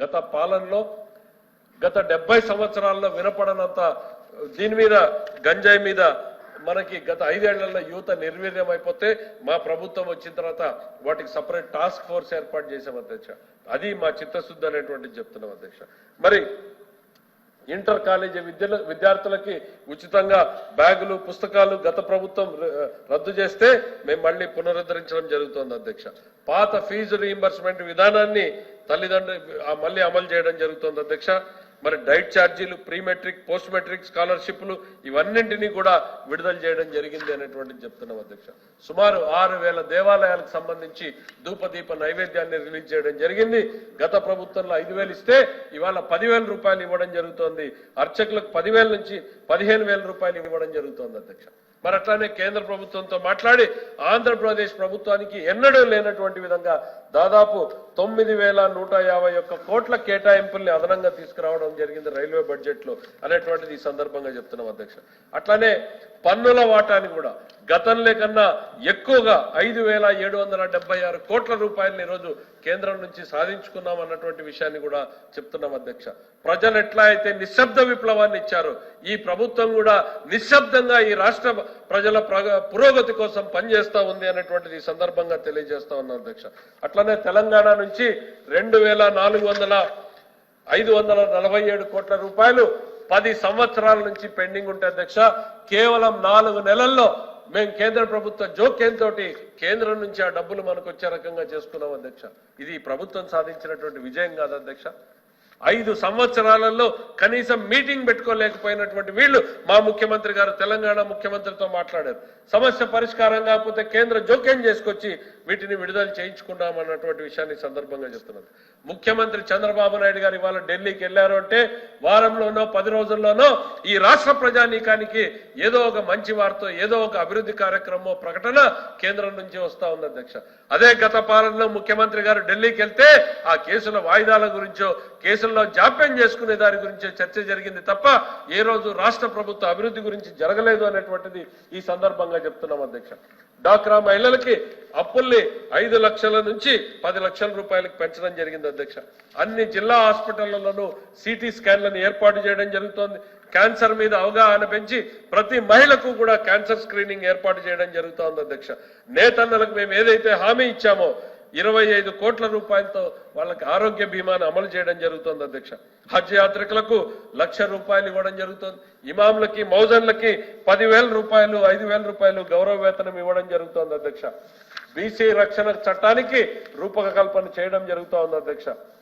గత పాలనలో గత 70 సంవత్సరాల్లో వినపడనంత దీని మీద గంజాయి మీద మనకి గత 5 ఏళ్లలో యువత నిర్వీర్యం అయిపోతే మా ప్రభుత్వం వచ్చిన తర్వాత వాటికి సపరేట్ టాస్క్ ఫోర్స్ ఏర్పాటు చేసాం అధ్యక్ష. అది మా చిత్తశుద్ధి అనేటువంటిది చెప్తున్నాం అధ్యక్ష. మరి ఇంటర్ కాలేజీ విద్యార్థులకి ఉచితంగా బ్యాగులు పుస్తకాలు గత ప్రభుత్వం రద్దు చేస్తే మేము మళ్ళీ పునరుద్ధరించడం జరుగుతోంది అధ్యక్ష. పాత ఫీజు రీయింబర్స్మెంట్ విధానాన్ని తల్లిదండ్రులు మళ్ళీ అమలు చేయడం జరుగుతోంది అధ్యక్ష. మరి డైట్ ఛార్జీలు, ప్రీ మెట్రిక్, పోస్ట్ మెట్రిక్ స్కాలర్షిప్లు ఇవన్నింటినీ కూడా విడుదల చేయడం జరిగింది అనేటువంటిది చెప్తున్నాం అధ్యక్ష. సుమారు 6000 దేవాలయాలకు సంబంధించి ధూపదీప నైవేద్యాన్ని రిలీజ్ చేయడం జరిగింది. గత ప్రభుత్వంలో 5000 ఇస్తే ఇవాళ 10,000 రూపాయలు ఇవ్వడం జరుగుతోంది. అర్చకులకు 10,000 నుంచి 15,000 రూపాయలు ఇవ్వడం జరుగుతోంది అధ్యక్ష. మరి అట్లానే కేంద్ర ప్రభుత్వంతో మాట్లాడి ఆంధ్రప్రదేశ్ ప్రభుత్వానికి ఎన్నడూ లేనటువంటి విధంగా దాదాపు 9,151 కోట్ల కేటాయింపుల్ని అదనంగా తీసుకురావడం జరిగింది రైల్వే బడ్జెట్ లో అనేటువంటిది ఈ సందర్భంగా చెప్తున్నాం అధ్యక్ష. అట్లానే పన్నుల వాటాని కూడా గతంలో కన్నా ఎక్కువగా 5,776 కోట్ల రూపాయలని ఈరోజు కేంద్రం నుంచి సాధించుకున్నాం అన్నటువంటి విషయాన్ని కూడా చెప్తున్నాం అధ్యక్ష. ప్రజలు ఎట్లా అయితే నిశ్శబ్ద విప్లవాన్ని ఇచ్చారో ఈ ప్రభుత్వం కూడా నిశ్శబ్దంగా ఈ రాష్ట్ర ప్రజల పురోగతి కోసం పనిచేస్తా ఉంది అనేటువంటిది ఈ సందర్భంగా తెలియజేస్తా ఉన్నాం అధ్యక్ష. అట్లనే తెలంగాణ నుంచి 2,547 కోట్ల రూపాయలు 10 సంవత్సరాల నుంచి పెండింగ్ ఉంటే అధ్యక్ష కేవలం 4 నెలల్లో మేము కేంద్ర ప్రభుత్వ జోక్యంతో కేంద్రం నుంచి ఆ డబ్బులు మనకు వచ్చే రకంగా చేసుకున్నాం అధ్యక్ష. ఇది ప్రభుత్వం సాధించినటువంటి విజయం కాదు అధ్యక్ష. 5 సంవత్సరాలలో కనీసం మీటింగ్ పెట్టుకోలేకపోయినటువంటి వీళ్ళు మా ముఖ్యమంత్రి గారు తెలంగాణ ముఖ్యమంత్రితో మాట్లాడారు. సమస్య పరిష్కారం కాకపోతే కేంద్ర జోక్యం చేసుకొచ్చి వీటిని విడుదల చేయించుకున్నామన్నటువంటి విషయాన్ని సందర్భంగా చెప్తున్నారు. ముఖ్యమంత్రి చంద్రబాబు నాయుడు గారు ఇవాళ ఢిల్లీకి వెళ్లారు అంటే వారంలోనో 10 రోజుల్లోనో ఈ రాష్ట్ర ప్రజానీకానికి ఏదో ఒక మంచి వార్త, ఏదో ఒక అభివృద్ధి కార్యక్రమం ప్రకటన కేంద్రం నుంచి వస్తా ఉంది అధ్యక్ష. అదే గత పాలనలో ముఖ్యమంత్రి గారు ఢిల్లీకి వెళ్తే ఆ కేసుల వాయిదాల గురించో కేసుల్లో జాప్యం చేసుకునే దాని గురించే చర్చ జరిగింది తప్ప ఏ రోజు రాష్ట్ర ప్రభుత్వ అభివృద్ధి గురించి జరగలేదు అనేటువంటిది ఈ సందర్భంగా చెప్తున్నాం అధ్యక్ష. డాక్రా మహిళలకి అప్పుల్ని 5 లక్షల నుంచి 10 లక్షల రూపాయలకు పెంచడం జరిగింది అధ్యక్ష. అన్ని జిల్లా హాస్పిటళ్లలోనూ సిటీ స్కాన్లను ఏర్పాటు చేయడం జరుగుతోంది. క్యాన్సర్ మీద అవగాహన పెంచి ప్రతి మహిళకు కూడా క్యాన్సర్ స్క్రీనింగ్ ఏర్పాటు చేయడం జరుగుతోంది అధ్యక్ష. నేతన్నలకు మేము ఏదైతే హామీ ఇచ్చామో 25 కోట్ల రూపాయలతో వాళ్ళకి ఆరోగ్య బీమాను అమలు చేయడం జరుగుతోంది అధ్యక్ష. హజ్ యాత్రికులకు 1,00,000 రూపాయలు ఇవ్వడం జరుగుతోంది. ఇమాంలకి, మౌజన్లకి 10,000 రూపాయలు, 5,000 రూపాయలు గౌరవ వేతనం ఇవ్వడం జరుగుతోంది అధ్యక్ష. బీసీ రక్షణ చట్టానికి రూపకల్పన చేయడం జరుగుతోంది అధ్యక్ష.